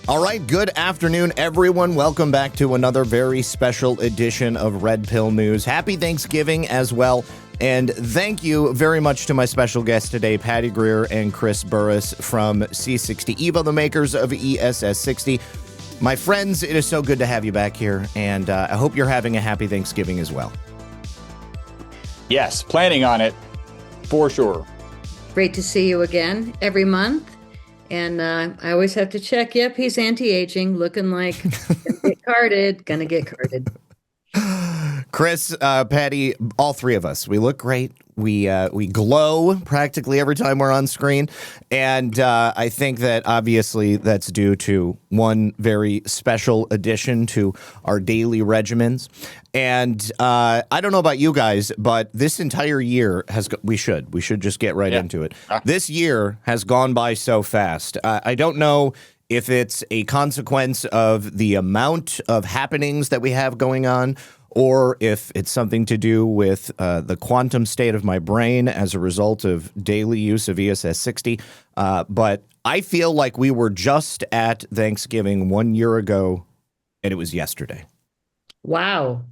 All right, good afternoon, everyone. Welcome back to another very special edition of Red Pill News. Happy Thanksgiving as well. And thank you very much to my special guests today, Patty Greer and Chris Burres from C60 Evo, the makers of ESS60. My friends, it is so good to have you back here, and I hope you're having a happy Thanksgiving as well. Yes, planning on it, for sure. Great to see you again every month. And I always have to check. Yep, he's anti-aging, looking like gonna get carded. Chris, Patty, all three of us, we look great. We glow practically every time we're on screen. And I think that obviously that's due to one very special addition to our daily regimens. And I don't know about you guys, but this entire year we should just get right into it. This year has gone by so fast. I don't know if it's a consequence of the amount of happenings that we have going on, or if it's something to do with the quantum state of my brain as a result of daily use of ESS60. But I feel like we were just at Thanksgiving 1 year ago, and it was yesterday. Wow.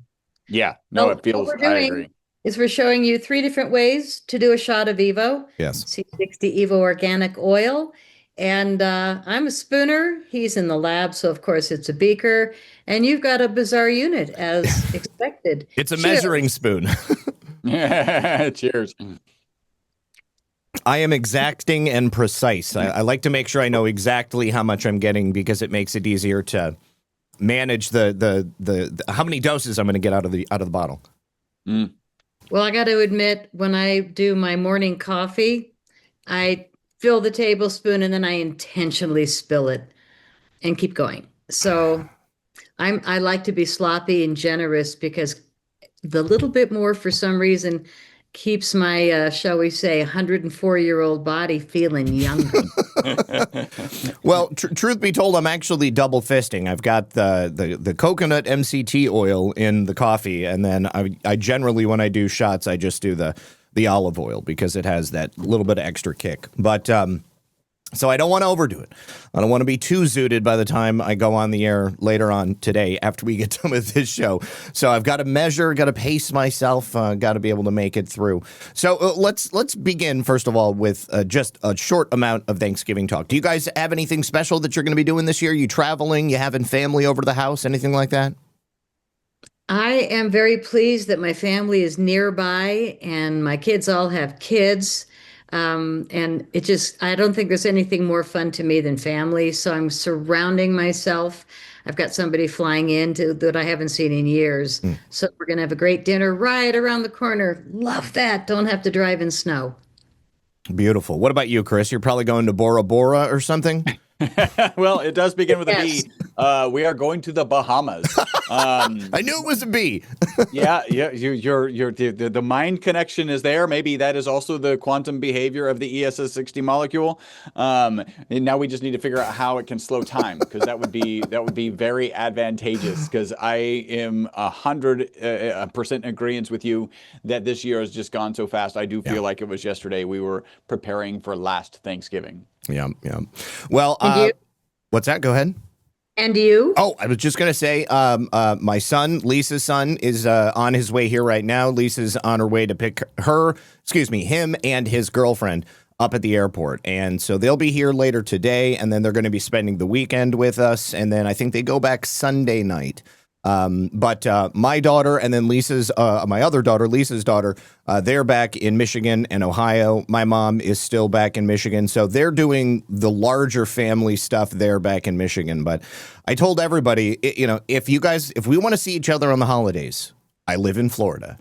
Yeah, no, it feels, what we're I doing agree. is we're showing you 3 different ways to do a shot of Evo. Yes. C60 Evo organic oil. And I'm a spooner. He's in the lab, so of course it's a beaker. And you've got a bizarre unit, as expected. It's a measuring spoon. Cheers. I am exacting and precise. I like to make sure I know exactly how much I'm getting because it makes it easier to manage the how many doses I'm going to get out of the bottle. Mm. Well, I got to admit, when I do my morning coffee, I fill the tablespoon and then I intentionally spill it and keep going. So I like to be sloppy and generous because the little bit more, for some reason, keeps my, shall we say, 104-year-old body feeling younger. Well, truth be told, I'm actually double fisting. I've got the coconut MCT oil in the coffee, and then I generally, when I do shots, I just do the olive oil because it has that little bit of extra kick. But so I don't want to overdo it. I don't want to be too zooted by the time I go on the air later on today after we get done with this show. So I've got to measure, got to pace myself, got to be able to make it through. So let's begin, first of all, with just a short amount of Thanksgiving talk. Do you guys have anything special that you're going to be doing this year? You traveling? You having family over to the house? Anything like that? I am very pleased that my family is nearby and my kids all have kids. And I don't think there's anything more fun to me than family. So I'm surrounding myself. I've got somebody flying in that I haven't seen in years. So we're going to have a great dinner right around the corner. Love that. Don't have to drive in snow. Beautiful. What about you, Chris? You're probably going to Bora Bora or something? Well, it does begin with a Yes. B. We are going to the Bahamas. I knew it was a B. Yeah. The mind connection is there. Maybe that is also the quantum behavior of the ESS60 molecule. And now we just need to figure out how it can slow time, because that would be very advantageous. Because I am 100% agreement with you that this year has just gone so fast. I do feel like it was yesterday. We were preparing for last Thanksgiving. Yeah. Well, what's that? Go ahead. And you? Oh, I was just going to say, my son, Lisa's son, is on his way here right now. Lisa's on her way to pick him and his girlfriend up at the airport. And so they'll be here later today, and then they're going to be spending the weekend with us. And then I think they go back Sunday night. But my daughter and then my other daughter, Lisa's daughter, they're back in Michigan and Ohio. My mom is still back in Michigan. So they're doing the larger family stuff there back in Michigan. But I told everybody, if we want to see each other on the holidays, I live in Florida.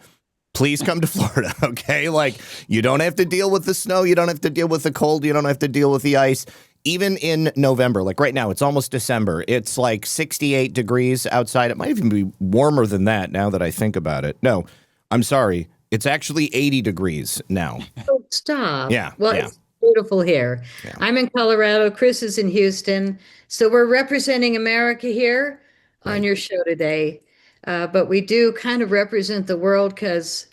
Please come to Florida, okay? Like, you don't have to deal with the snow. You don't have to deal with the cold. You don't have to deal with the ice. Even in November, like right now, it's almost December. It's like 68 degrees outside. It might even be warmer than that now that I think about it. No, I'm sorry. It's actually 80 degrees now. Oh, stop. Yeah. Well, yeah. it's beautiful here. Yeah. I'm in Colorado. Chris is in Houston. So we're representing America here on your show today. But we do kind of represent the world because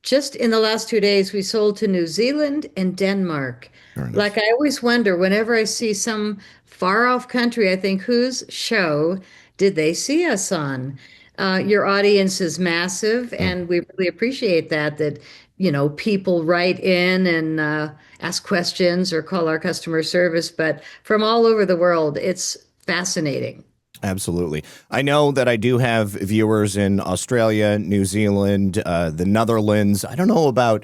just in the last 2 days, we sold to New Zealand and Denmark. Very nice. Like I always wonder, whenever I see some far off country, I think, whose show did they see us on? Your audience is massive, Mm. and we really appreciate that people write in and ask questions or call our customer service, but from all over the world, it's fascinating. Absolutely. I know that I do have viewers in Australia, New Zealand, the Netherlands. I don't know about,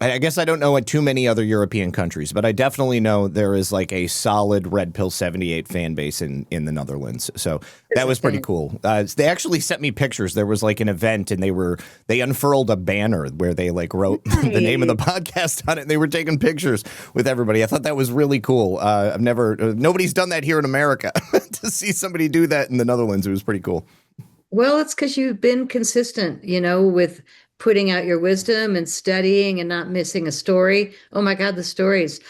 I guess I don't know what too many other European countries, but I definitely know there is like a solid Redpill 78 fan base in the Netherlands. So that was pretty cool. They actually sent me pictures. There was like an event and they unfurled a banner where they like wrote the name of the podcast on it. And they were taking pictures with everybody. I thought that was really cool. Nobody's done that here in America. To see somebody do that in the Netherlands, it was pretty cool. Well, it's because you've been consistent, with putting out your wisdom and studying and not missing a story. Oh my God, the stories.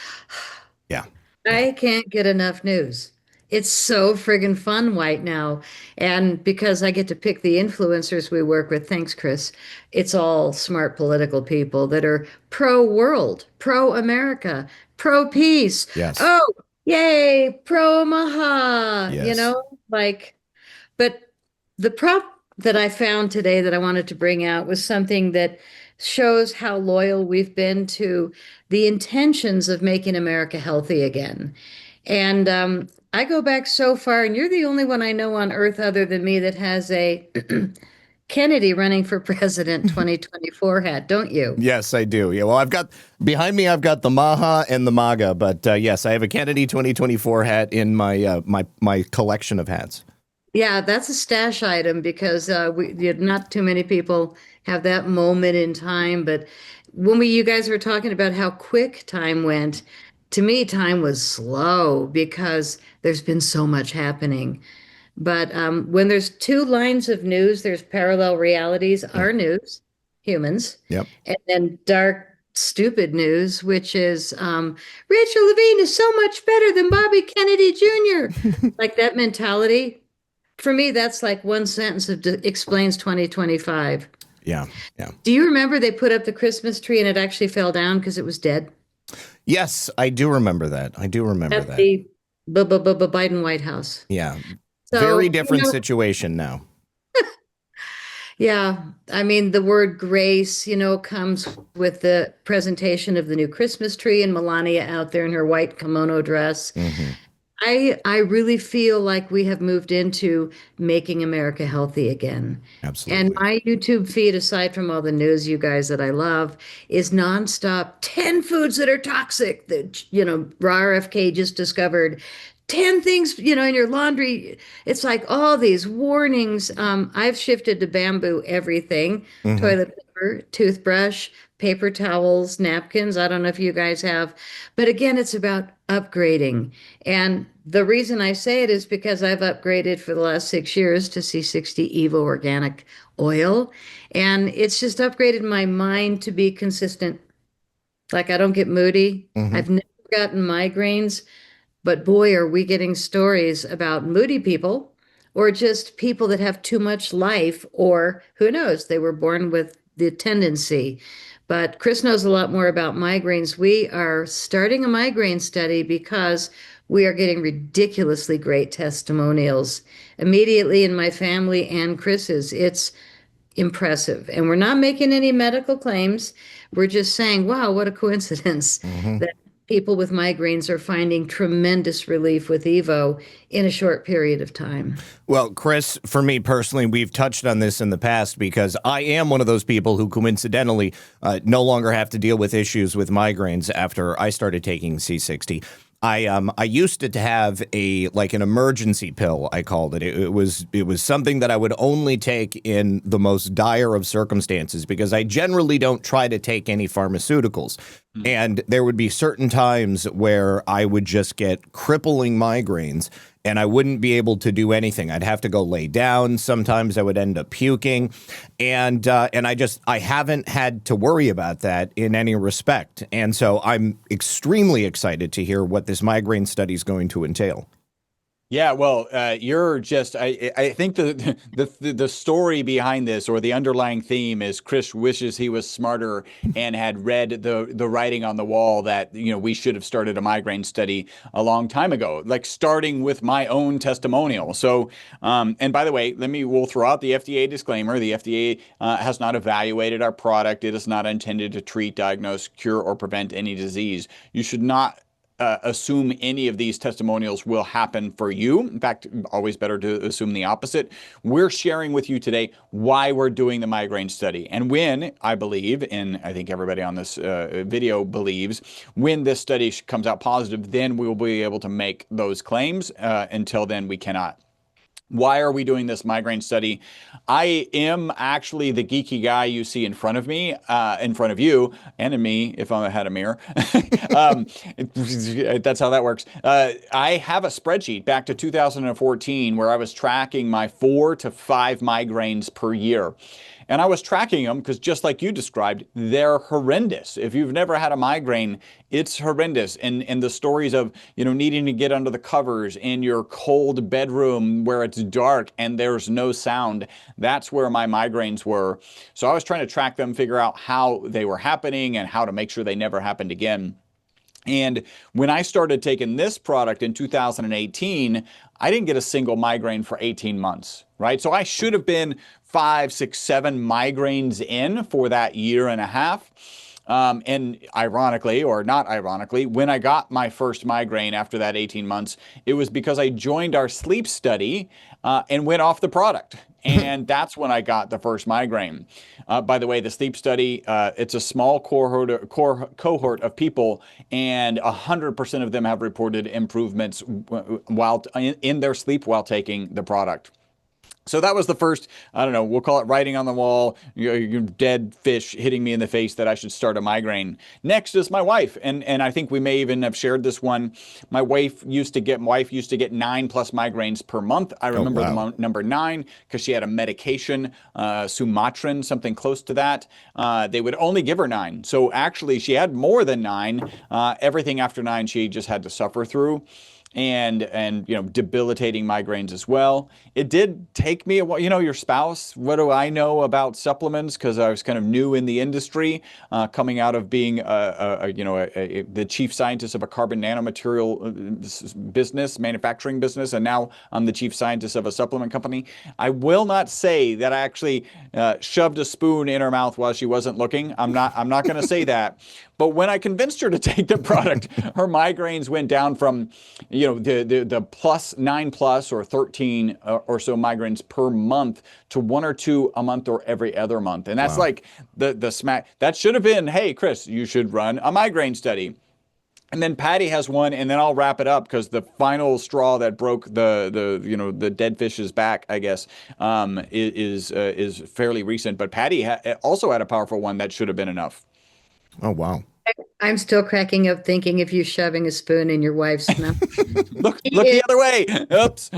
Yeah. I can't get enough news. It's so friggin' fun right now. And because I get to pick the influencers we work with, thanks, Chris, it's all smart political people that are pro-world, pro-America, pro-peace. Yes. Oh, yay, pro-Omaha, Yes. but the prop that I found today that I wanted to bring out was something that shows how loyal we've been to the intentions of making America healthy again. And I go back so far, and you're the only one I know on earth other than me that has a Kennedy running for president 2024 hat, don't you? Yes, I do. Yeah, well, behind me, I've got the Maha and the MAGA, but yes, I have a Kennedy 2024 hat in my my collection of hats. Yeah, that's a stash item because not too many people have that moment in time. But when you guys were talking about how quick time went, to me, time was slow because there's been so much happening. But when there's two lines of news, there's parallel realities, our news, humans, Yep. and then dark, stupid news, which is Rachel Levine is so much better than Bobby Kennedy Jr. Like that mentality. For me, that's like one sentence that explains 2025. Yeah, yeah. Do you remember they put up the Christmas tree and it actually fell down because it was dead? Yes, I do remember that. I do remember At that. the Biden White House. Yeah. So, Very different situation now. Yeah, I mean, the word grace, comes with the presentation of the new Christmas tree and Melania out there in her white kimono dress. Mm-hmm. I really feel like we have moved into making America healthy again. Absolutely. And my YouTube feed, aside from all the news you guys that I love, is nonstop 10 foods that are toxic that, RFK just discovered. 10 things, in your laundry. It's like all these warnings. I've shifted to bamboo everything, toilet paper, toothbrush, paper towels, napkins. I don't know if you guys have, but again, it's about upgrading. And the reason I say it is because I've upgraded for the last 6 years to C60 Evo organic oil. And it's just upgraded my mind to be consistent. Like I don't get moody. I've never gotten migraines. But boy, are we getting stories about moody people or just people that have too much life, or who knows, they were born with the tendency. But Chris knows a lot more about migraines. We are starting a migraine study because we are getting ridiculously great testimonials immediately in my family and Chris's. It's impressive. And we're not making any medical claims. We're just saying, wow, what a coincidence that people with migraines are finding tremendous relief with Evo in a short period of time. Well, Chris, for me personally, we've touched on this in the past because I am one of those people who coincidentally no longer have to deal with issues with migraines after I started taking C60. I used to have an emergency pill, I called it. It was something that I would only take in the most dire of circumstances because I generally don't try to take any pharmaceuticals. And there would be certain times where I would just get crippling migraines and I wouldn't be able to do anything. I'd have to go lay down. Sometimes I would end up puking. And I haven't had to worry about that in any respect. And so I'm extremely excited to hear what this migraine study is going to entail. Yeah, well, you're just I think the story behind this, or the underlying theme, is Chris wishes he was smarter and had read the writing on the wall that, we should have started a migraine study a long time ago, like starting with my own testimonial. So, and by the way, we'll throw out the FDA disclaimer. The FDA has not evaluated our product. It is not intended to treat, diagnose, cure, or prevent any disease. You should not assume any of these testimonials will happen for you. In fact, always better to assume the opposite. We're sharing with you today why we're doing the migraine study. And when, I believe, and I think everybody on this video believes, when this study comes out positive, then we will be able to make those claims. Until then, we cannot. Why are we doing this migraine study? I am actually the geeky guy you see in front of me, in front of you, and in me, if I had a mirror. That's how that works. I have a spreadsheet back to 2014 where I was tracking my 4 to 5 migraines per year. And I was tracking them because, just like you described, they're horrendous. If you've never had a migraine, it's horrendous. And the stories of, needing to get under the covers in your cold bedroom where it's dark and there's no sound, that's where my migraines were. So I was trying to track them, figure out how they were happening and how to make sure they never happened again. And when I started taking this product in 2018, I didn't get a single migraine for 18 months, right? So I should have been 5, 6, 7 migraines in for that year and a half. And ironically, or not ironically, when I got my first migraine after that 18 months, it was because I joined our sleep study and went off the product. And that's when I got the first migraine. By the way, the sleep study, it's a small cohort of people, and 100% of them have reported improvements while in their sleep while taking the product. So that was the first, I don't know, we'll call it writing on the wall, your dead fish hitting me in the face that I should start a migraine. Next is my wife. And I think we may even have shared this one. My wife used to get 9+ migraines per month. I remember the number 9 because she had a medication, Sumatran, something close to that. They would only give her 9. So actually she had more than 9. Everything after 9 she just had to suffer through. And debilitating migraines as well. It did take me a while. Your spouse, what do I know about supplements? Because I was kind of new in the industry, coming out of being the chief scientist of a carbon nanomaterial manufacturing business, and now I'm the chief scientist of a supplement company. I will not say that I actually shoved a spoon in her mouth while she wasn't looking. I'm not going to say that. But when I convinced her to take the product, her migraines went down from, the plus 9+ or 13 or so migraines per month to 1 or 2 a month or every other month. And that's like the smack. That should have been, hey, Chris, you should run a migraine study. And then Patty has one, and then I'll wrap it up because the final straw that broke the dead fish's back, I guess, is fairly recent. But Patty also had a powerful one that should have been enough. Oh, wow. I'm still cracking up thinking of you shoving a spoon in your wife's mouth. Look the other way. Oops.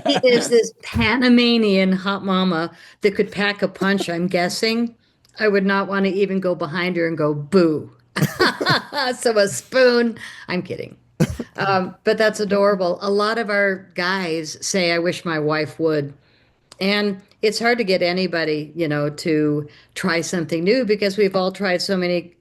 He is this Panamanian hot mama that could pack a punch, I'm guessing. I would not want to even go behind her and go, boo. So a spoon, I'm kidding. But that's adorable. A lot of our guys say, I wish my wife would. And it's hard to get anybody, to try something new because we've all tried so many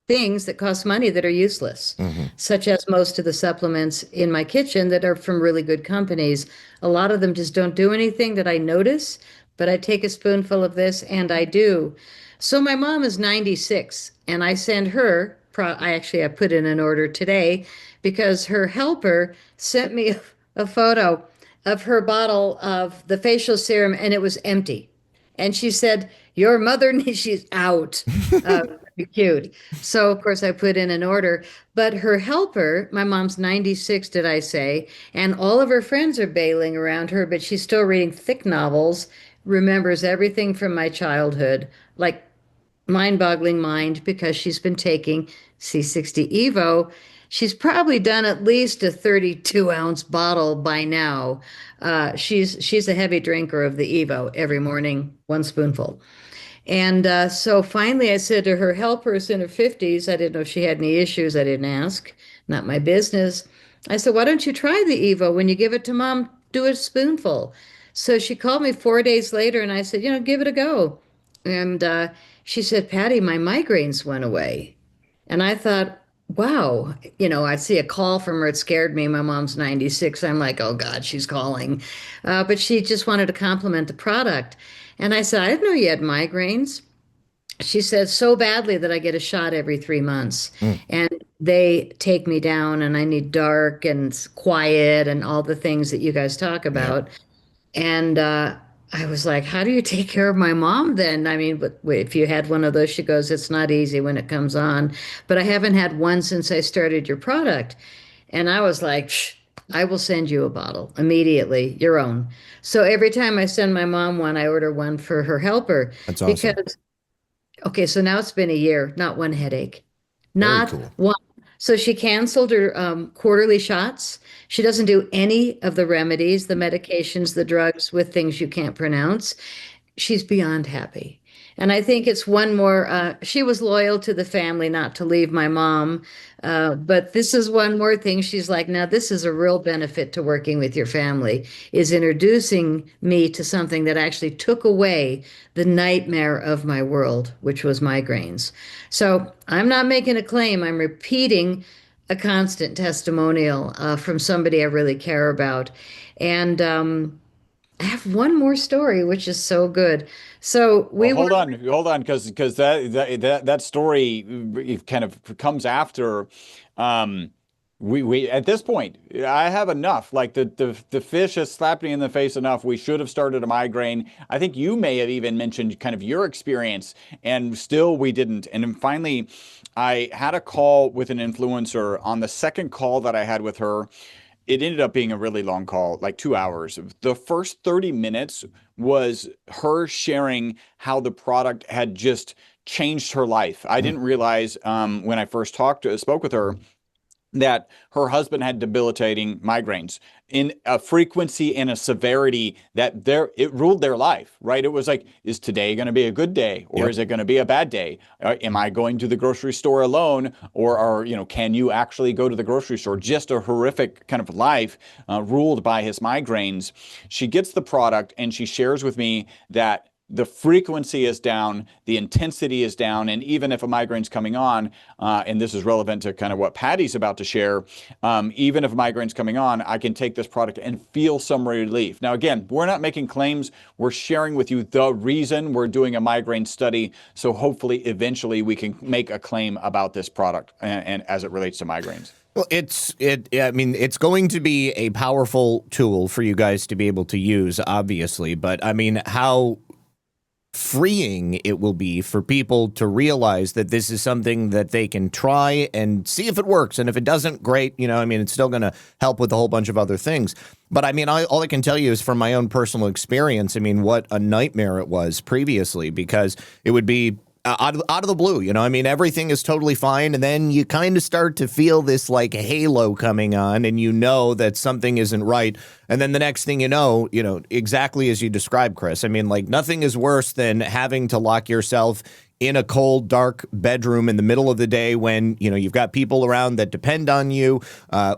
things that cost money that are useless, such as most of the supplements in my kitchen that are from really good companies. A lot of them just don't do anything that I notice, but I take a spoonful of this and I do. So my mom is 96 and I send her, I put in an order today because her helper sent me a photo of her bottle of the facial serum and it was empty. And she said, your mother, she's out. Cute. So, of course, I put in an order. But her helper, my mom's 96, did I say? And all of her friends are bailing around her, but she's still reading thick novels, remembers everything from my childhood, like mind-boggling mind, because she's been taking C60 Evo. She's probably done at least a 32-ounce bottle by now. She's a heavy drinker of the Evo every morning, 1 spoonful. And so finally I said to her helpers in her 50s, I didn't know if she had any issues. I didn't ask, not my business. I said, why don't you try the Evo? When you give it to mom, do a spoonful. So she called me 4 days later and I said, give it a go. And she said, Patty, my migraines went away. And I thought, wow, I see a call from her. It scared me. My mom's 96. I'm like, oh God, she's calling. But she just wanted to compliment the product. And I said, I didn't know you had migraines. She said, so badly that I get a shot every 3 months. Mm, And they take me down, and I need dark and quiet and all the things that you guys talk yep. about. And I was like, how do you take care of my mom then? I mean, but if you had one of those, she goes, it's not easy when it comes on. But I haven't had one since I started your product. And I was like, "Psh, I will send you a bottle immediately, your own." So every time I send my mom one, I order one for her helper That's awesome. because okay, so now it's been a year, not one headache, Very not cool. one. So she canceled her quarterly shots. She doesn't do any of the remedies, the medications, the drugs with things you can't pronounce. She's beyond happy. And I think it's one more, she was loyal to the family, not to leave my mom. But this is one more thing. She's like, now this is a real benefit to working with your family, is introducing me to something that actually took away the nightmare of my world, which was migraines. So I'm not making a claim. I'm repeating a constant testimonial from somebody I really care about. And I have one more story, which is so good. So Well, we were, hold on, because that story kind of comes after. Um, we at this point, I have enough. Like the fish has slapped me in the face enough. We should have started a migraine. I think you may have even mentioned kind of your experience, and still we didn't. And then finally, I had a call with an influencer. On the second call that I had with her, it ended up being a really long call, like 2 hours. The first 30 minutes was her sharing how the product had just changed her life. I Mm, didn't realize when I first spoke with her, that her husband had debilitating migraines in a frequency and a severity that it ruled their life, right? It was like, is today going to be a good day, or yep. is it going to be a bad day? Am I going to the grocery store alone, or can you actually go to the grocery store? Just a horrific kind of life ruled by his migraines. She gets the product and she shares with me that the frequency is down, the intensity is down, and even if a migraine's coming on, and this is relevant to kind of what Patty's about to share, even if a migraine's coming on, I can take this product and feel some relief. Now, again, we're not making claims. We're sharing with you the reason we're doing a migraine study, so hopefully, eventually, we can make a claim about this product and as it relates to migraines. Well, I mean, it's going to be a powerful tool for you guys to be able to use, obviously. But I mean, how freeing it will be for people to realize that this is something that they can try and see if it works. And if it doesn't, great. I mean, it's still going to help with a whole bunch of other things. But I mean, all I can tell you is from my own personal experience. I mean, what a nightmare it was previously, because it would be out of the blue, I mean, everything is totally fine. And then you kind of start to feel this like halo coming on, and that something isn't right. And then the next thing exactly as you described, Chris, I mean, like nothing is worse than having to lock yourself in a cold, dark bedroom in the middle of the day when, you've got people around that depend on you,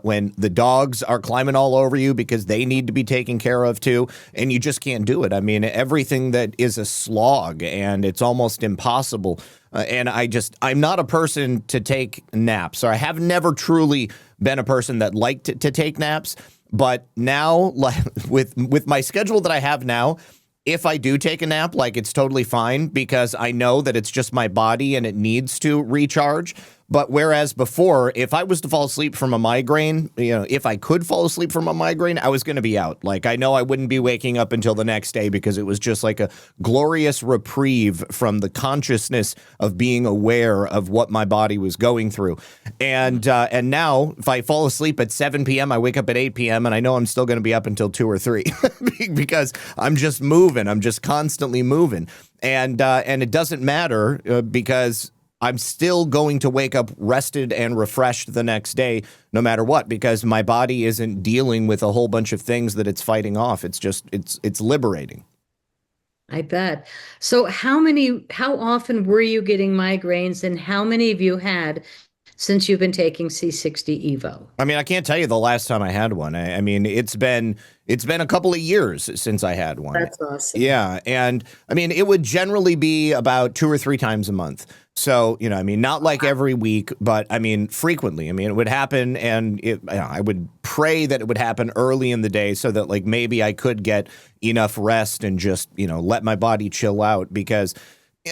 when the dogs are climbing all over you because they need to be taken care of too, and you just can't do it. I mean, everything that is a slog, and it's almost impossible. And I'm not a person to take naps, or I have never truly been a person that liked to take naps. But now, like, with my schedule that I have now, if I do take a nap, like, it's totally fine because I know that it's just my body and it needs to recharge. But whereas before, if I was to fall asleep from a migraine, if I could fall asleep from a migraine, I was going to be out. Like, I know I wouldn't be waking up until the next day because it was just like a glorious reprieve from the consciousness of being aware of what my body was going through. And now, if I fall asleep at 7 p.m., I wake up at 8 p.m., and I know I'm still going to be up until 2 or 3 because I'm just moving. I'm just constantly moving. And it doesn't matter because I'm still going to wake up rested and refreshed the next day, no matter what, because my body isn't dealing with a whole bunch of things that it's fighting off. It's liberating. I bet. So how often were you getting migraines, and how many of you had since you've been taking C60 Evo? I mean, I can't tell you the last time I had one. I mean, it's been a couple of years since I had one. That's awesome. Yeah, and I mean, it would generally be about 2 or 3 times a month. So, I mean, not like every week, but I mean, frequently. I mean, it would happen, and I would pray that it would happen early in the day so that like maybe I could get enough rest and just, let my body chill out because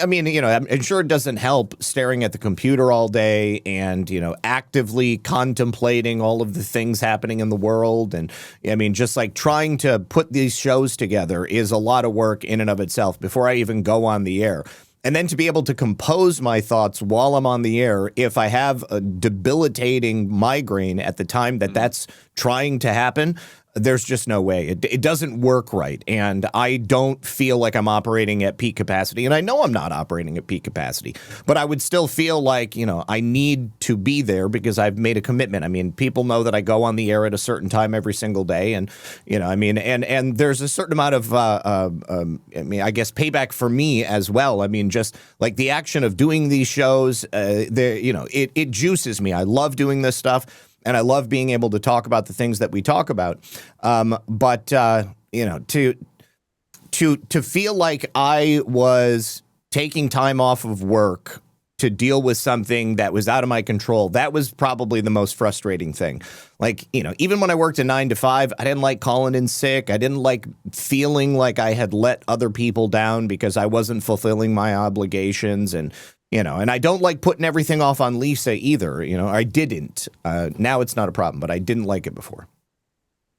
I mean, I'm sure it doesn't help staring at the computer all day and, actively contemplating all of the things happening in the world. And I mean, just like trying to put these shows together is a lot of work in and of itself before I even go on the air. And then to be able to compose my thoughts while I'm on the air, if I have a debilitating migraine at the time that that's trying to happen, there's just no way. It doesn't work right. And I don't feel like I'm operating at peak capacity. And I know I'm not operating at peak capacity, but I would still feel like, I need to be there because I've made a commitment. I mean, people know that I go on the air at a certain time every single day. And, I mean, and there's a certain amount of, I guess, payback for me as well. I mean, just like the action of doing these shows, it juices me. I love doing this stuff. And I love being able to talk about the things that we talk about. But to feel like I was taking time off of work to deal with something that was out of my control, that was probably the most frustrating thing. Like, even when I worked a 9 to 5, I didn't like calling in sick. I didn't like feeling like I had let other people down because I wasn't fulfilling my obligations. And I don't like putting everything off on Lisa either. I didn't. Now it's not a problem, but I didn't like it before.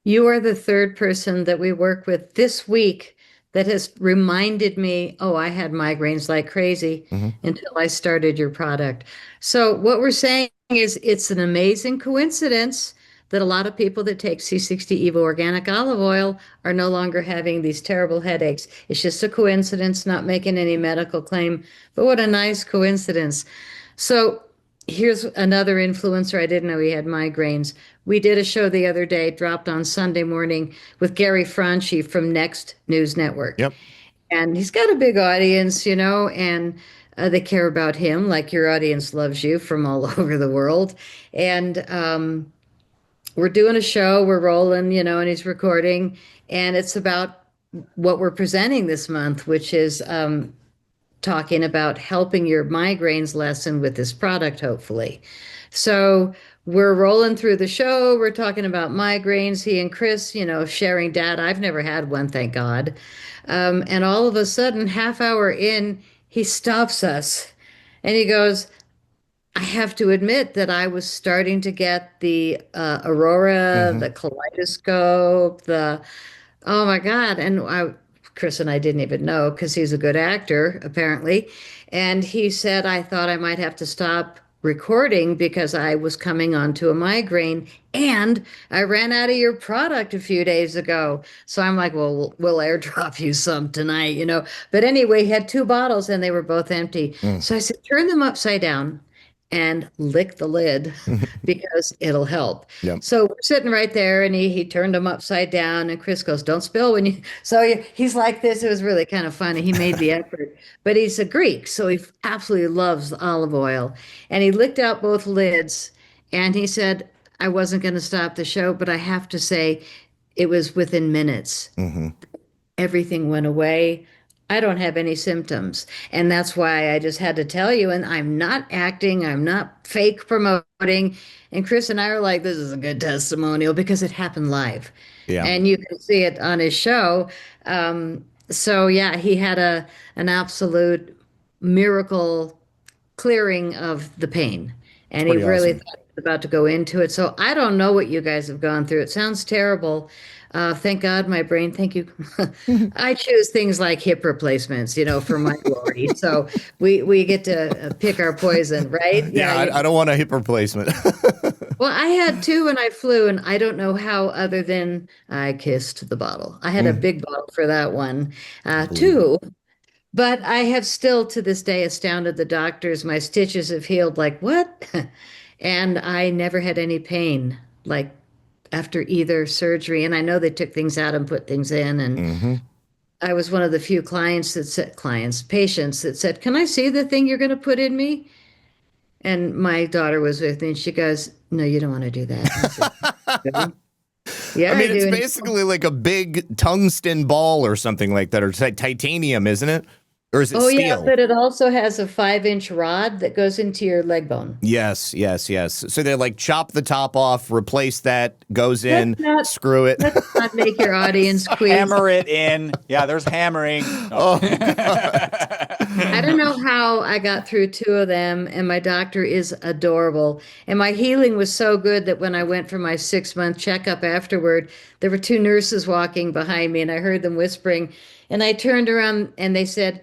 You are the third person that we work with this week that has reminded me, oh, I had migraines like crazy until I started your product. So what we're saying is it's an amazing coincidence that a lot of people that take C60 Evo organic olive oil are no longer having these terrible headaches. It's just a coincidence, not making any medical claim, but what a nice coincidence. So here's another influencer. I didn't know he had migraines. We did a show the other day, dropped on Sunday morning with Gary Franchi from Next News Network. Yep. And he's got a big audience, and they care about him like your audience loves you from all over the world. And we're doing a show, we're rolling, and he's recording, and it's about what we're presenting this month, which is talking about helping your migraines lessen with this product, hopefully. So we're rolling through the show, we're talking about migraines, he and Chris, sharing data. I've never had one, thank God. And all of a sudden, half hour in, he stops us and he goes, I have to admit that I was starting to get the aurora, the kaleidoscope, oh my God. And Chris and I didn't even know because he's a good actor, apparently. And he said, I thought I might have to stop recording because I was coming onto a migraine and I ran out of your product a few days ago. So I'm like, well, we'll airdrop you some tonight, But anyway, he had 2 bottles and they were both empty. So I said, turn them upside down and lick the lid because it'll help. Yep. So we're sitting right there and he turned them upside down and Chris goes, don't spill when you, so he's like this. It was really kind of funny. He made the effort, but he's a Greek. So he absolutely loves olive oil and he licked out both lids and he said, I wasn't going to stop the show, but I have to say it was within minutes. Everything went away. I don't have any symptoms. And that's why I just had to tell you. And I'm not acting, I'm not fake promoting. And Chris and I are like, this is a good testimonial because it happened live. Yeah. And you can see it on his show. So yeah, he had an absolute miracle clearing of the pain. And he really awesome. thought he was about to go into it. So I don't know what you guys have gone through. It sounds terrible. Thank God my brain, thank you. I choose things like hip replacements, for my glory. So we get to pick our poison, right? Yeah, I don't want a hip replacement. Well, I had 2 when I flew, and I don't know how other than I kissed the bottle. I had a big bottle for that one, 2. But I have still to this day astounded the doctors. My stitches have healed like what? And I never had any pain like after either surgery. And I know they took things out and put things in. And I was one of the few patients that said, can I see the thing you're going to put in me? And my daughter was with me, and she goes, "No, you don't want to do that." I said, "No." Yeah, I I mean, it's do. basically like a big tungsten ball or something like that, or titanium, isn't it? Or is it Oh yeah, steel? but it also has a 5-inch rod that goes into your leg bone. Yes, yes, yes. So they like chop the top off, replace that, goes Let's in, not screw it. let's not make your audience queasy. Hammer it in. Yeah, there's hammering. No. Oh, God. I don't know how I got through two of them, and my doctor is adorable. And my healing was so good that when I went for my 6-month checkup afterward, there were two nurses walking behind me, and I heard them whispering. And I turned around and they said,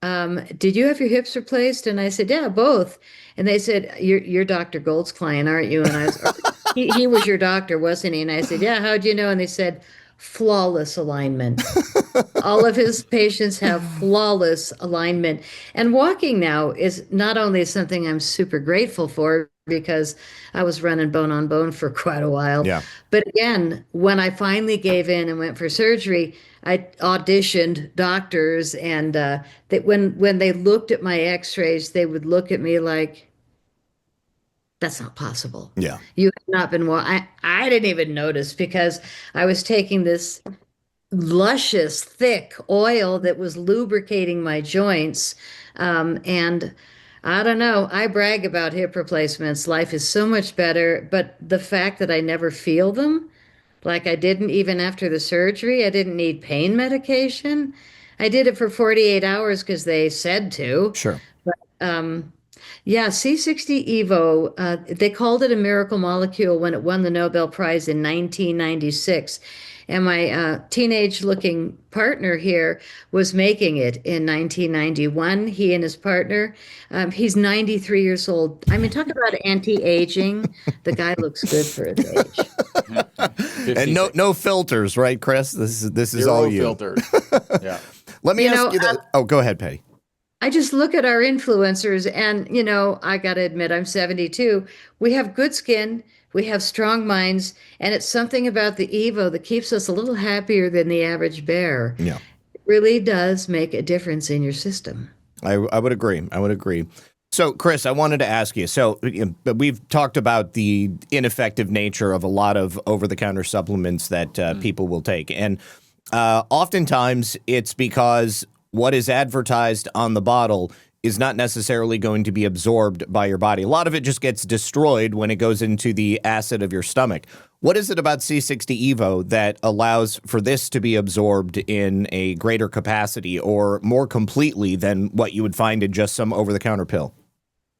"Did you have your hips replaced?" And I said, "Yeah, both." And they said, "You're Dr. Gold's client, aren't you?" And I was, he was your doctor, wasn't he? And I said, "Yeah, how'd you know?" And they said, "Flawless alignment." All of his patients have flawless alignment. And walking now is not only something I'm super grateful for because I was running bone on bone for quite a while, Yeah. but again, when I finally gave in and went for surgery, I auditioned doctors, and that when they looked at my X-rays, they would look at me like, "That's not possible. Yeah. You have not been well." I didn't even notice because I was taking this luscious, thick oil that was lubricating my joints. And I don't know, I brag about hip replacements. Life is so much better, but the fact that I never feel them, like I didn't even after the surgery, I didn't need pain medication. I did it for 48 hours because they said to. Sure. Um, yeah, C60 Evo, they called it a miracle molecule when it won the Nobel Prize in 1996. And my teenage looking partner here was making it in 1991. He and his partner, he's 93 years old. I mean, talk about anti-aging. The guy looks good for his age. And no filters, right, Chris? This is all Zero you. filtered. Yeah. Let me You ask know, you that. Oh, go ahead, Patty. I just look at our influencers, and I got to admit, I'm 72. We have good skin, we have strong minds, and it's something about the Evo that keeps us a little happier than the average bear. Yeah. It really does make a difference in your system. I would agree. I would agree. So, Chris, I wanted to ask you. So, we've talked about the ineffective nature of a lot of over-the-counter supplements that people will take, and oftentimes it's because what is advertised on the bottle is not necessarily going to be absorbed by your body. A lot of it just gets destroyed when it goes into the acid of your stomach. What is it about C60 Evo that allows for this to be absorbed in a greater capacity or more completely than what you would find in just some over-the-counter pill?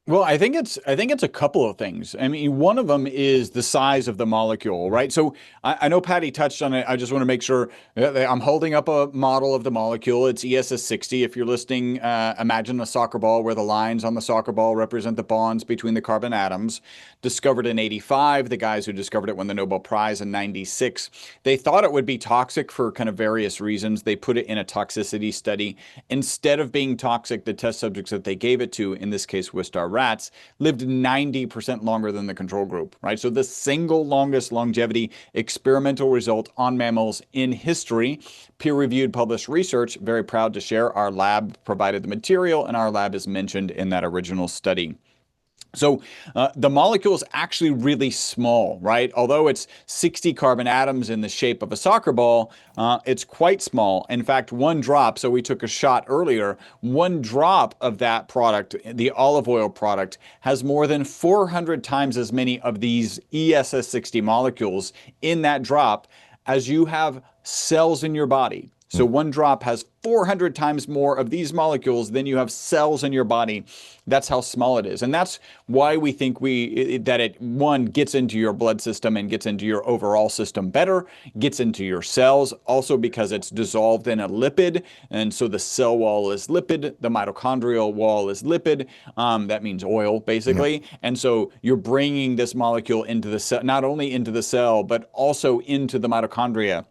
Well, I think it's a couple of things. I mean, one of them is the size of the molecule, right? So I know Patty touched on it. I just want to make sure I'm holding up a model of the molecule. It's ESS60. If you're listening, imagine a soccer ball where the lines on the soccer ball represent the bonds between the carbon atoms. Discovered in 85, the guys who discovered it won the Nobel Prize in 96. They thought it would be toxic for kind of various reasons. They put it in a toxicity study. Instead of being toxic, the test subjects that they gave it to, in this case Wistar rats, lived 90% longer than the control group, right? So the single longest longevity experimental result on mammals in history, peer-reviewed published research. Very proud to share. Our lab provided the material, and our lab is mentioned in that original study. So the molecule is actually really small, right? Although it's 60 carbon atoms in the shape of a soccer ball, it's quite small. In fact, one drop, so we took a shot earlier, one drop of that product, the olive oil product, has more than 400 times as many of these ESS60 molecules in that drop as you have cells in your body. So one drop has 400 times more of these molecules than you have cells in your body. That's how small it is. And that's why we think that it, one, gets into your blood system and gets into your overall system better, gets into your cells, also because it's dissolved in a lipid. And so the cell wall is lipid, the mitochondrial wall is lipid. That means oil, basically. And so you're bringing this molecule into the cell, not only into the cell, but also into the mitochondria.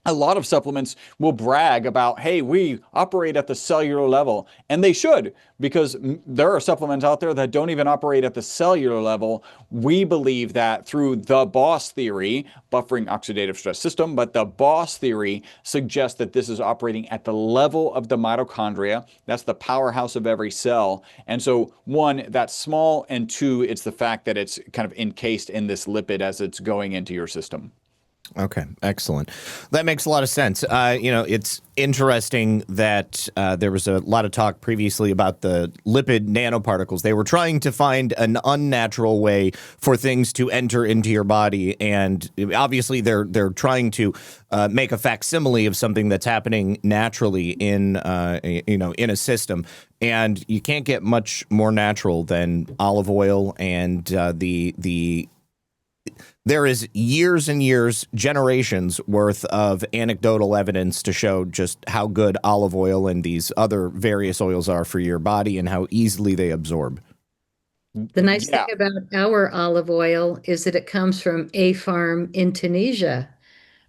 A lot of supplements will brag about, hey, we operate at the cellular level. And they should, because there are supplements out there that don't even operate at the cellular level. We believe that through the BOSS theory, buffering oxidative stress system, but the BOSS theory suggests that this is operating at the level of the mitochondria. That's the powerhouse of every cell. And so, one, that's small, and two, it's the fact that it's kind of encased in this lipid as it's going into your system. Okay, excellent. That makes a lot of sense. It's interesting that there was a lot of talk previously about the lipid nanoparticles. They were trying to find an unnatural way for things to enter into your body, and obviously they're trying to make a facsimile of something that's happening naturally in a system. And you can't get much more natural than olive oil and there is years and years, generations worth of anecdotal evidence to show just how good olive oil and these other various oils are for your body and how easily they absorb. The nice thing about our olive oil is that it comes from a farm in Tunisia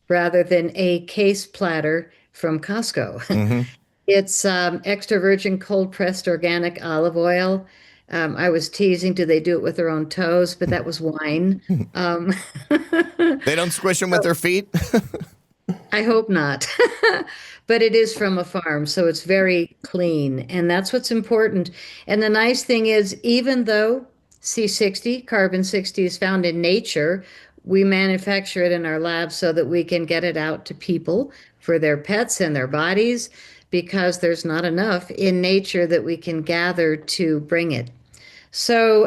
rather than a case platter from Costco. Mm-hmm. It's extra virgin cold pressed organic olive oil. I was teasing, do they do it with their own toes? But that was wine. They don't squish them with their feet? I hope not. But it is from a farm, so it's very clean. And that's what's important. And the nice thing is, even though C60, carbon 60, is found in nature, we manufacture it in our labs so that we can get it out to people for their pets and their bodies, because there's not enough in nature that we can gather to bring it. So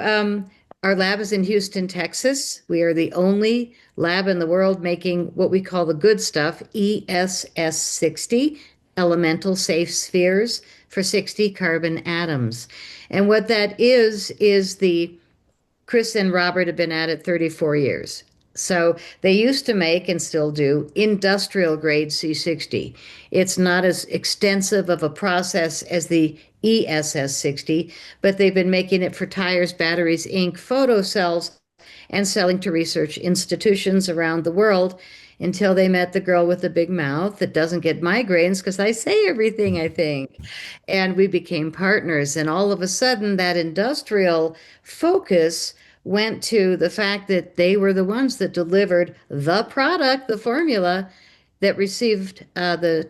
our lab is in Houston, Texas. We are the only lab in the world making what we call the good stuff, ESS60, elemental safe spheres for 60 carbon atoms. And what that is the Chris and Robert have been at it 34 years. So they used to make, and still do, industrial grade C60. It's not as extensive of a process as the ESS60, but they've been making it for tires, batteries, ink, photocells, and selling to research institutions around the world until they met the girl with the big mouth that doesn't get migraines because I say everything, I think. And we became partners. And all of a sudden, that industrial focus went to the fact that they were the ones that delivered the product, the formula that received the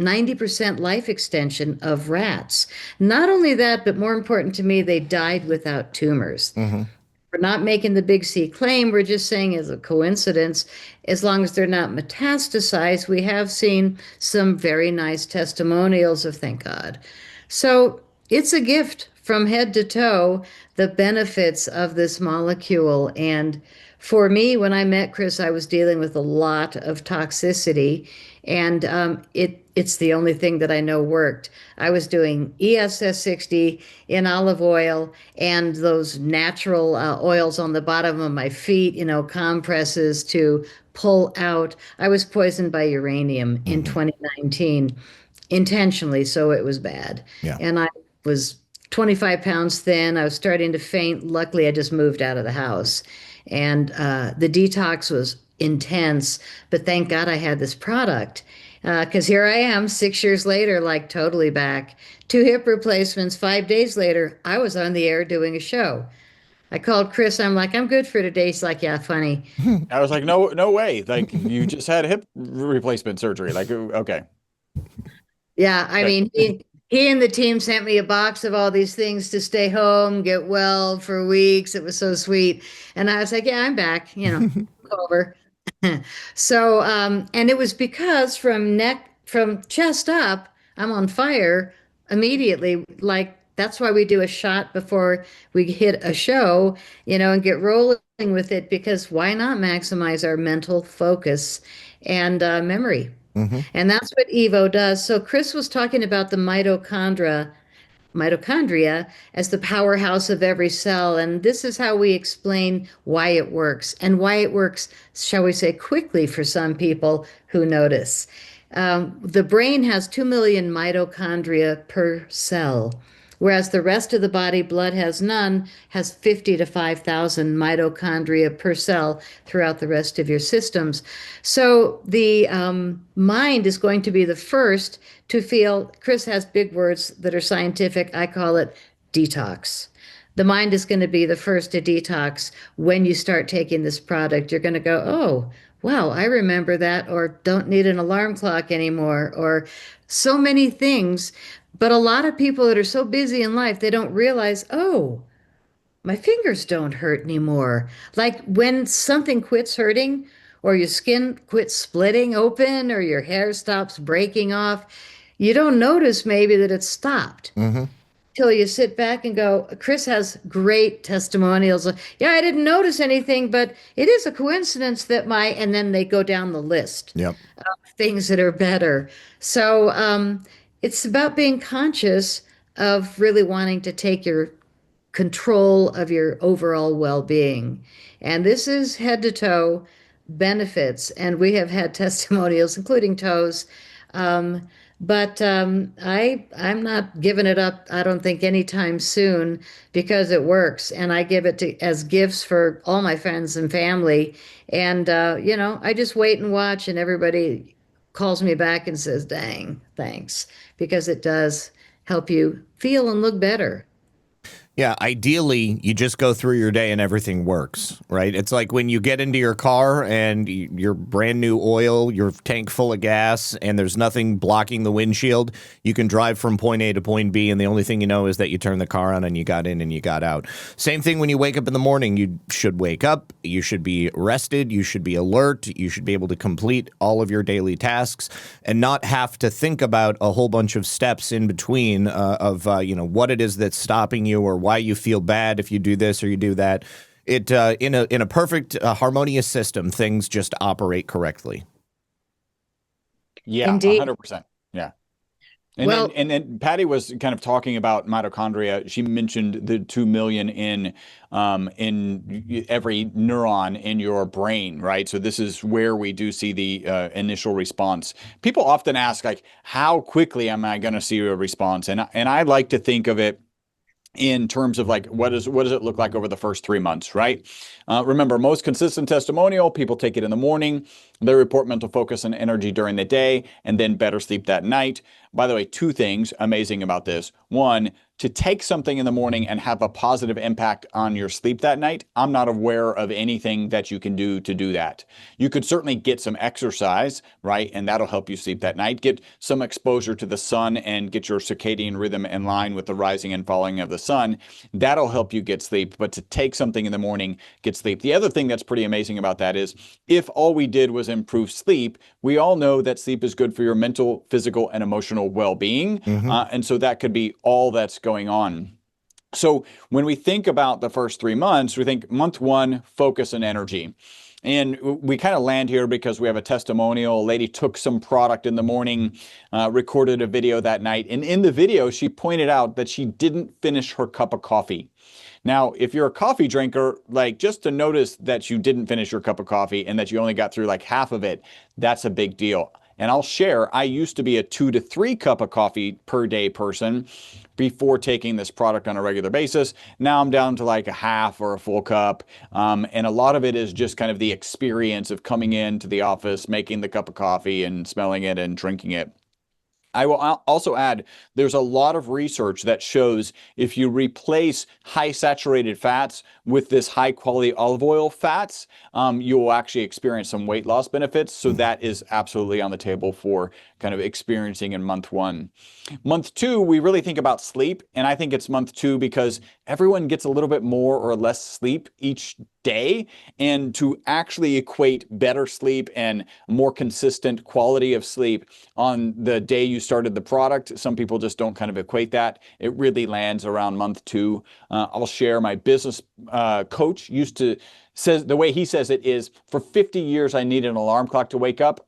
90% life extension of rats. Not only that, but more important to me, they died without tumors. Mm-hmm. We're not making the big C claim. We're just saying as a coincidence, as long as they're not metastasized, we have seen some very nice testimonials of thank God. So it's a gift from head to toe, the benefits of this molecule. And for me, when I met Chris, I was dealing with a lot of toxicity, and it's the only thing that I know worked. I was doing ESS60 in olive oil and those natural oils on the bottom of my feet, compresses to pull out. I was poisoned by uranium in 2019 intentionally, so it was bad. Yeah. And I was 25 pounds thin. I was starting to faint. Luckily, I just moved out of the house. And the detox was intense, but thank God I had this product. Because here I am 6 years later, like totally back. 2 hip replacements. 5 days later, I was on the air doing a show. I called Chris. I'm like, I'm good for today. He's like, yeah, funny. I was like, no way. Like, you just had hip replacement surgery. Like, okay. Yeah, I mean, he and the team sent me a box of all these things to stay home, get well for weeks. It was so sweet. And I was like, yeah, I'm back, over. So, and it was because from chest up, I'm on fire immediately. Like, that's why we do a shot before we hit a show, and get rolling with it, because why not maximize our mental focus and memory? Mm-hmm. And that's what Evo does. So Chris was talking about the mitochondria as the powerhouse of every cell. And this is how we explain why it works, and why it works, shall we say, quickly for some people who notice. The brain has 2 million mitochondria per cell. whereas the rest of the body, blood has none, has 50 to 5,000 mitochondria per cell throughout the rest of your systems. So the mind is going to be the first to feel. Chris has big words that are scientific. I call it detox. The mind is going to be the first to detox when you start taking this product. You're going to go, oh, wow, I remember that, or don't need an alarm clock anymore, or so many things. But a lot of people that are so busy in life, they don't realize, oh, my fingers don't hurt anymore. Like when something quits hurting, or your skin quits splitting open, or your hair stops breaking off, you don't notice maybe that it's stopped till you sit back and go. Chris has great testimonials. Yeah, I didn't notice anything, but it is a coincidence that and then they go down the list Yep. of things that are better. So it's about being conscious of really wanting to take your control of your overall well-being. And this is head to toe benefits. And we have had testimonials, including toes. Um, but I'm not giving it up, I don't think, anytime soon, because it works. And I give it as gifts for all my friends and family. And, I just wait and watch, and everybody calls me back and says, dang, thanks, because it does help you feel and look better. Yeah, ideally, you just go through your day and everything works, right? It's like when you get into your car and your brand new oil, your tank full of gas, and there's nothing blocking the windshield. You can drive from point A to point B, and the only thing you know is that you turned the car on and you got in and you got out. Same thing when you wake up in the morning. You should wake up. You should be rested. You should be alert. You should be able to complete all of your daily tasks and not have to think about a whole bunch of steps in between of what it is that's stopping you, or why you feel bad if you do this or you do that. It in a perfect harmonious system, things just operate correctly. Yeah, Indeed. 100%. Yeah. And Well, then Patty was kind of talking about mitochondria. She mentioned the 2 million in every neuron in your brain, right? So this is where we do see the initial response. People often ask, like, how quickly am I going to see a response? And I like to think of it in terms of like, what does it look like over the first 3 months, right? Remember, most consistent testimonial, people take it in the morning, they report mental focus and energy during the day, and then better sleep that night. By the way, two things amazing about this. One, to take something in the morning and have a positive impact on your sleep that night, I'm not aware of anything that you can do to do that. You could certainly get some exercise, right? And that'll help you sleep that night. Get some exposure to the sun and get your circadian rhythm in line with the rising and falling of the sun. That'll help you get sleep. But to take something in the morning, get sleep. The other thing that's pretty amazing about that is if all we did was improve sleep, we all know that sleep is good for your mental, physical, and emotional well-being. And so that could be all that's going on. So when we think about the first 3 months, we think month one, focus and energy. And we kind of land here because we have a testimonial. A lady took some product in the morning, recorded a video that night. And in the video, she pointed out that she didn't finish her cup of coffee. Now, if you're a coffee drinker, like just to notice that you didn't finish your cup of coffee and that you only got through like half of it, that's a big deal. And I'll share, I used to be a 2 to 3 cup of coffee per day person before taking this product on a regular basis. Now I'm down to like a half or a full cup. And a lot of it is just kind of the experience of coming into the office, making the cup of coffee and smelling it and drinking it. I will also add, there's a lot of research that shows if you replace high saturated fats with this high quality olive oil fats, you will actually experience some weight loss benefits. So that is absolutely on the table for kind of experiencing in month one. Month two, we really think about sleep. And I think it's month two because everyone gets a little bit more or less sleep each day. And to actually equate better sleep and more consistent quality of sleep on the day you started the product, some people just don't kind of equate that. It really lands around month two. I'll share my business coach says the way he says it is, for 50 years, I needed an alarm clock to wake up.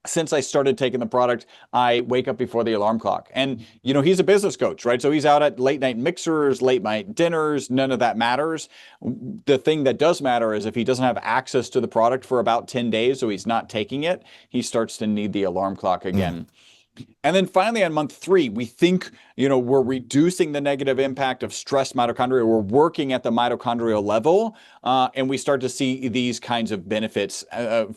Since I started taking the product, I wake up before the alarm clock. And, he's a business coach, right? So he's out at late night mixers, late night dinners, none of that matters. The thing that does matter is if he doesn't have access to the product for about 10 days, so he's not taking it, he starts to need the alarm clock again. And then finally, on month 3, we think, we're reducing the negative impact of stressed mitochondria. We're working at the mitochondrial level, and we start to see these kinds of benefits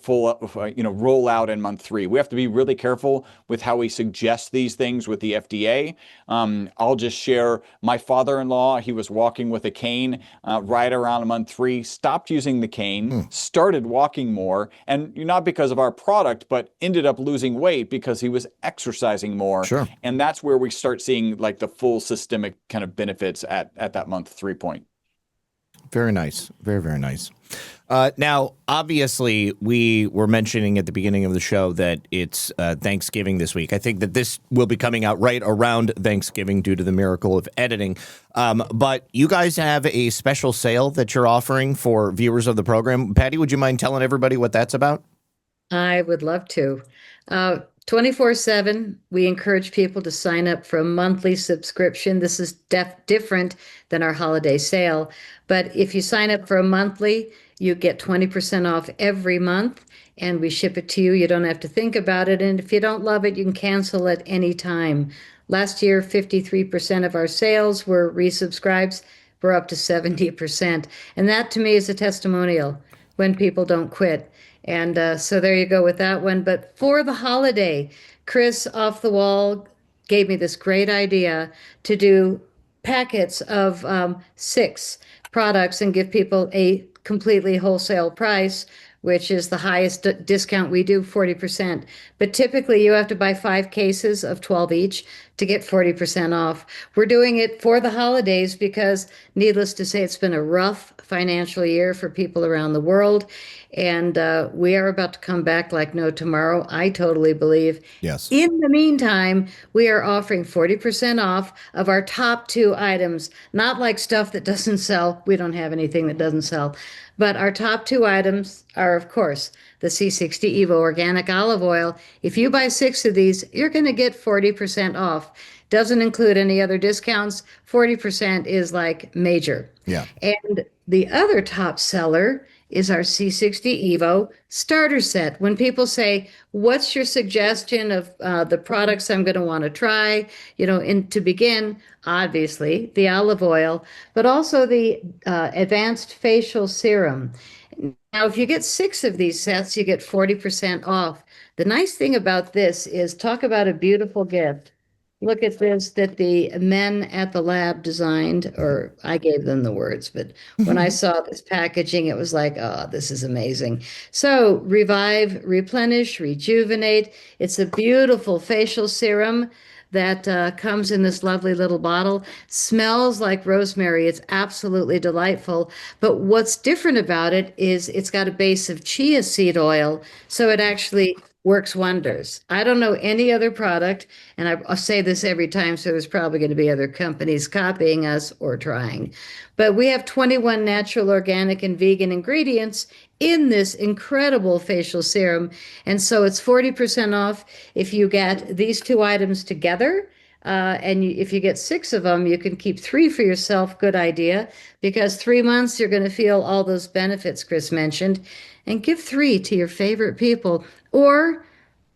roll out in month 3. We have to be really careful with how we suggest these things with the FDA. I'll just share my father-in-law. He was walking with a cane right around month 3, stopped using the cane, started walking more, and not because of our product, but ended up losing weight because he was exercising more. Sure. And that's where we start seeing like the full systemic kind of benefits at that month 3 point. Very nice. Very, very nice. Now, obviously, we were mentioning at the beginning of the show that it's Thanksgiving this week. I think that this will be coming out right around Thanksgiving due to the miracle of editing. But you guys have a special sale that you're offering for viewers of the program. Patty, would you mind telling everybody what that's about? I would love to. 24/7, we encourage people to sign up for a monthly subscription. This is different than our holiday sale. But if you sign up for a monthly, you get 20% off every month, and we ship it to you. You don't have to think about it. And if you don't love it, you can cancel at any time. Last year, 53% of our sales were resubscribes. We're up to 70%. And that to me is a testimonial when people don't quit. And so there you go with that one. But for the holiday, Chris off the wall gave me this great idea to do packets of 6 products and give people a completely wholesale price, which is the highest discount we do, 40%. But typically you have to buy 5 cases of 12 each to get 40% off. We're doing it for the holidays because, needless to say, it's been a rough financial year for people around the world. And we are about to come back like no tomorrow, I totally believe. Yes. In the meantime, we are offering 40% off of our top 2 items, not like stuff that doesn't sell. We don't have anything that doesn't sell. But our top 2 items are, of course, the C60 Evo organic olive oil. If you buy 6 of these, you're going to get 40% off. Doesn't include any other discounts. 40% is like major. Yeah. And the other top seller is our C60 Evo starter set. When people say, what's your suggestion of the products I'm going to want to try? And to begin, obviously, the olive oil, but also the advanced facial serum. Now, if you get 6 of these sets, you get 40% off. The nice thing about this is talk about a beautiful gift. Look at this that the men at the lab designed, or I gave them the words, but when I saw this packaging, it was like, oh, this is amazing. So revive, replenish, rejuvenate. It's a beautiful facial serum that comes in this lovely little bottle. Smells like rosemary. It's absolutely delightful. But what's different about it is it's got a base of chia seed oil, so it actually works wonders. I don't know any other product, and I'll say this every time, so there's probably going to be other companies copying us or trying. But we have 21 natural, organic, and vegan ingredients in this incredible facial serum. And so it's 40% off if you get these 2 items together. If you get 6 of them, you can keep 3 for yourself. Good idea, because 3 months you're going to feel all those benefits Chris mentioned, and give 3 to your favorite people, or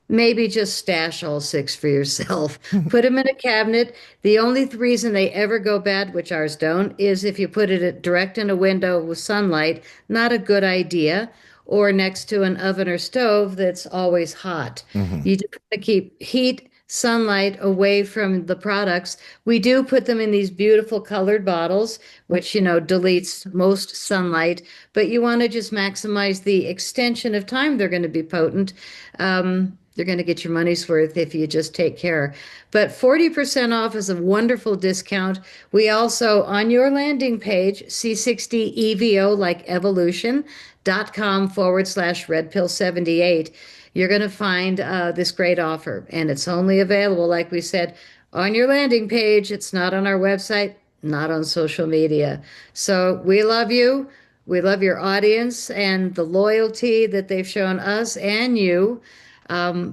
maybe just stash all 6 for yourself. Put them in a cabinet. The only reason they ever go bad, which ours don't, is if you put it direct in a window with sunlight. Not a good idea. Or next to an oven or stove that's always hot. You just want to keep heat, sunlight away from the products. We do put them in these beautiful colored bottles, which, deletes most sunlight, but you want to just maximize the extension of time they're going to be potent. You're going to get your money's worth if you just take care. But 40% off is a wonderful discount. We also, on your landing page, C60 EVO, like evolution.com/redpill78, you're going to find this great offer. And it's only available, like we said, on your landing page. It's not on our website, not on social media. So we love you. We love your audience and the loyalty that they've shown us and you.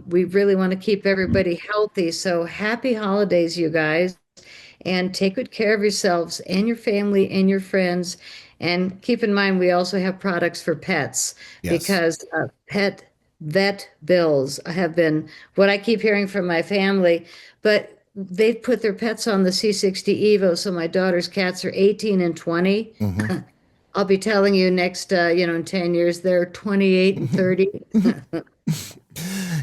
We really want to keep everybody healthy. So happy holidays, you guys. And take good care of yourselves and your family and your friends. And keep in mind, we also have products for pets. Yes. Because pet vet bills have been what I keep hearing from my family, but they've put their pets on the C60 Evo, so my daughter's cats are 18 and 20. I'll be telling you next, in 10 years, they're 28 and 30.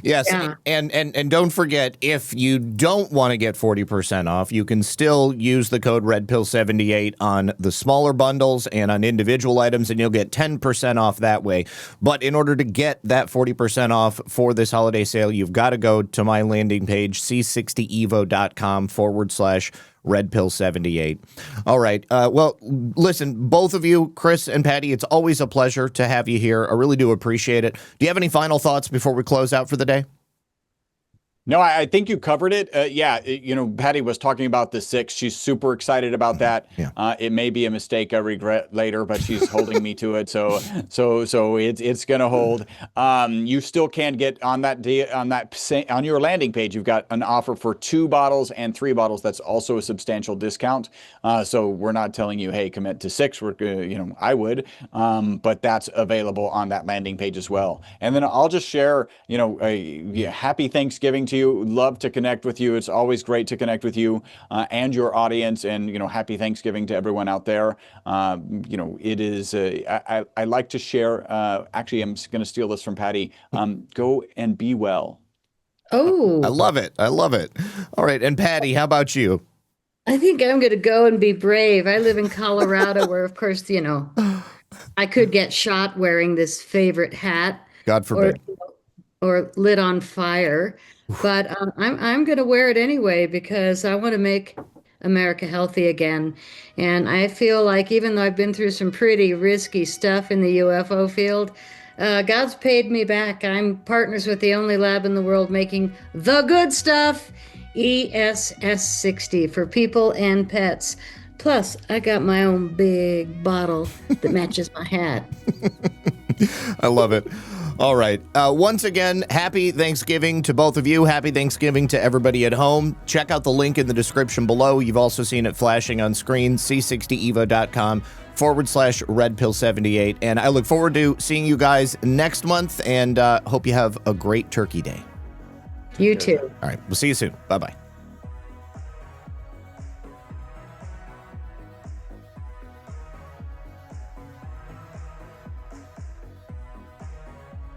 Yes, Yeah. and don't forget, if you don't want to get 40% off, you can still use the code RedPill78 on the smaller bundles and on individual items, and you'll get 10% off that way. But in order to get that 40% off for this holiday sale, you've got to go to my landing page, c60evo.com/RedPill78. All right. Well, listen, both of you, Chris and Patty, it's always a pleasure to have you here. I really do appreciate it. Do you have any final thoughts before we close out for the day? No, I think you covered it. Patty was talking about the 6. She's super excited about that. Yeah. It may be a mistake I regret later, but she's holding me to it. So it's gonna hold. You still can get on that on your landing page. You've got an offer for 2 bottles and 3 bottles. That's also a substantial discount. So we're not telling you, hey, commit to 6. I would, but that's available on that landing page as well. And then I'll just share, happy Thanksgiving to you. Love to connect with you. It's always great to connect with you and your audience. And happy Thanksgiving to everyone out there. It is. I like to share. Actually, I'm going to steal this from Patty. Go and be well. Oh, I love it. I love it. All right, and Patty, how about you? I think I'm going to go and be brave. I live in Colorado, where, of course, I could get shot wearing this favorite hat. God forbid. Or lit on fire. But I'm going to wear it anyway because I want to make America healthy again. And I feel like even though I've been through some pretty risky stuff in the UFO field, God's paid me back. I'm partners with the only lab in the world making the good stuff, ESS60 for people and pets. Plus, I got my own big bottle that matches my hat. I love it. All right. Once again, happy Thanksgiving to both of you. Happy Thanksgiving to everybody at home. Check out the link in the description below. You've also seen it flashing on screen, c60evo.com/RedPill78. And I look forward to seeing you guys next month and hope you have a great turkey day. You too. All right. We'll see you soon. Bye-bye.